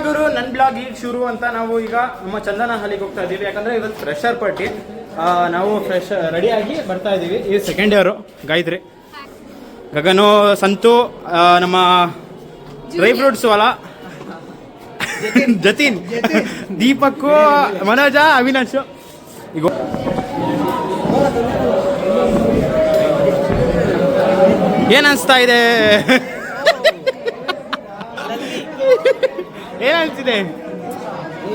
ಗುರು ನನ್ನ ಬ್ಲಾಗ್ ಈಗ ಶುರು ಅಂತ ನಾವು ಈಗ ನಮ್ಮ ಚಂದನ ಹಾಲಿಗೆ ಹೋಗ್ತಾ ಇದ್ದೀವಿ. ಯಾಕಂದರೆ ಇವತ್ತು ಫ್ರೆಶರ್ ಪಾರ್ಟಿ. ನಾವು ರೆಡಿಯಾಗಿ ಬರ್ತಾ ಇದ್ದೀವಿ. ಈ ಸೆಕೆಂಡ್ ಇಯರು ಗಾಯತ್ರಿ, ಗಗನು, ಸಂತು, ನಮ್ಮ ಡ್ರೈ ಫ್ರೂಟ್ಸ್ ವಾಲ ಜತೀನ್, ದೀಪಕ್ಕು, ಮನೋಜ, ಅವಿನಾಶ್. ಈಗ ಏನ್ ಅನ್ಸ್ತಾ ಇದೆ? ಏನ್ ಅನ್ಸಿದೆ?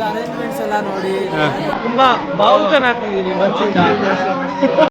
ಅರೇಂಜ್ಮೆಂಟ್ಸ್ ಎಲ್ಲ ನೋಡಿ ತುಂಬಾ ಭಾವುಕನಾಗ್ತಿದ್ದೀನಿ ಮನಸ್ಸಿಂದ.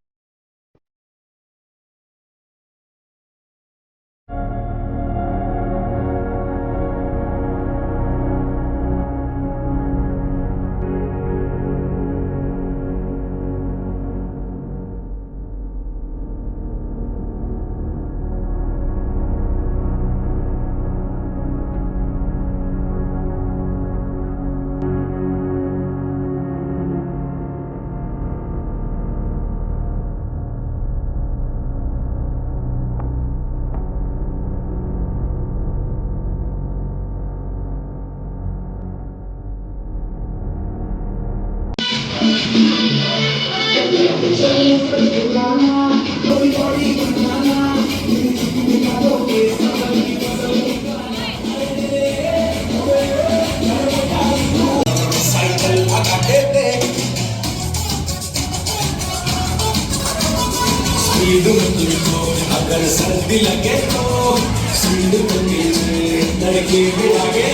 अगर सर्दी लगे तो सिंध लड़की भी लगे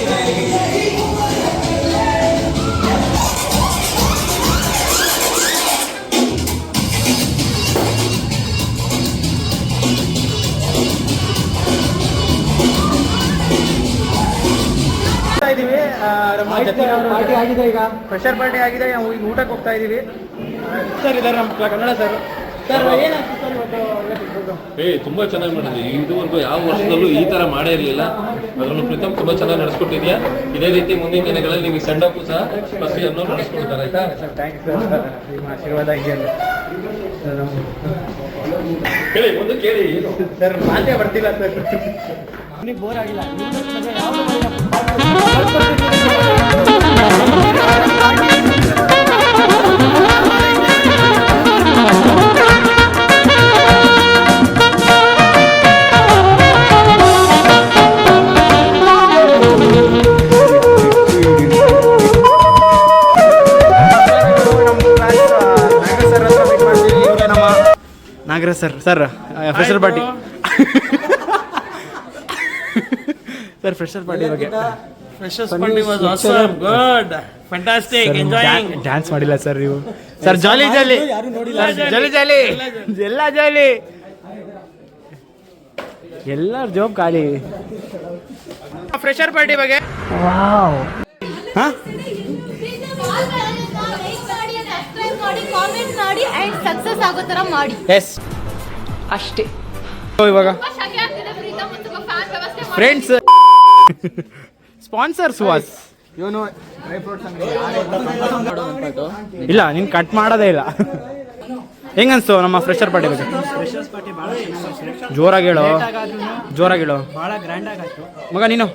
ಇದೀವಿ. ಪಾರ್ಟಿ ಆಗಿದೆ, ಈಗ ಫ್ರೆಶರ್ ಪಾರ್ಟಿ ಆಗಿದೆ. ನಾವು ಈಗ ಊಟಕ್ಕೆ ಹೋಗ್ತಾ ಇದೀವಿ. ಸರ್ ಇದ್ದಾರೆ ನಮ್ಮ ಕನ್ನಡ ಸರ್. ಸರ್ ಏನಾಗ್ತದೆ ಸರ್? ತುಂಬಾ ಚೆನ್ನಾಗಿ ಮಾಡಿದ್ವಿ. ಇದುವರೆಗೂ ಯಾವ ವರ್ಷದಲ್ಲೂ ಈ ತರ ಮಾಡೇ ಇರಲಿಲ್ಲ. ಅದನ್ನು ಪ್ರೀತಮ್ ತುಂಬಾ ಚೆನ್ನಾಗಿ ನಡೆಸ್ಕೊಟ್ಟಿದ್ಯಾ. ಇದೇ ರೀತಿ ಮುಂದಿನ ದಿನಗಳಲ್ಲಿ ನಿಮಗೆ ಸೆಂಡಪ್ಪು ಸಹ ಬಸ್ಸಿಯನ್ನು ನಡೆಸ್ಕೊಡ್ತಾರೆ. ಆಯ್ತಾ? ಥ್ಯಾಂಕ್ ಯು ಸರ್, ನಿಮ್ಮ ಆಶೀರ್ವಾದ ಹೀಗೆ ಕೇಳಿ, ಮುಂದೆ ಕೇಳಿ. ಸರ್ ಮಾತೇ ಬರ್ತಿಲ್ಲ ಸರ್. ನಿಮಗೆ ಬೋರ್ ಆಗಿಲ್ಲ? Nagaraj sir. Sir fresher party. Sir fresher party ಬಗ್ಗೆ. Freshers party was awesome, good, fantastic, enjoying. Dance ಮಾಡಿಲ್ಲ ಸರ್ ನೀವು? ಸರ್ ಜಾಲಿ ಜಾಲಿ ಜಾಲಿ ಜಾಲಿ ಎಲ್ಲ ಜಾಲಿ, ಎಲ್ಲರ ಜಾಬ್ ಖಾಲಿ. ಫ್ರೆಶರ್ ಪಾರ್ಟಿ ಬಗ್ಗೆ ಸಕ್ಸಸ್ ಆಗೋ ತರ ಮಾಡಿ. ಎಸ್ ಅಷ್ಟೇ. ಇವಾಗ ಫ್ರೆಂಡ್ಸ್ ಸ್ಪಾನ್ಸರ್ಸ್ ವಾಸ್ ಇವನು ಡ್ರೈ ಫ್ರೂಟ್ಸ್ ಇಲ್ಲ, ನೀನು ಕಟ್ ಮಾಡೋದೇ ಇಲ್ಲ. ಹೆಂಗನ್ಸ್ತು ನಮ್ಮ ಫ್ರೆಶರ್ ಪಾರ್ಟಿ ಬಗ್ಗೆ? ಜೋರಾಗಿ ಹೇಳೋ, ಜೋರಾಗಿ ಹೇಳೋ. ಭಾಳ ಗ್ರ್ಯಾಂಡ್ ಆಗಾಯ್ತು ಮಗ. ನೀನು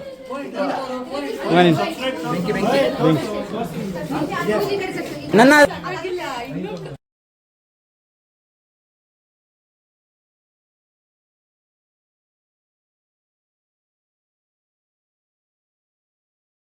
ನನ್ನ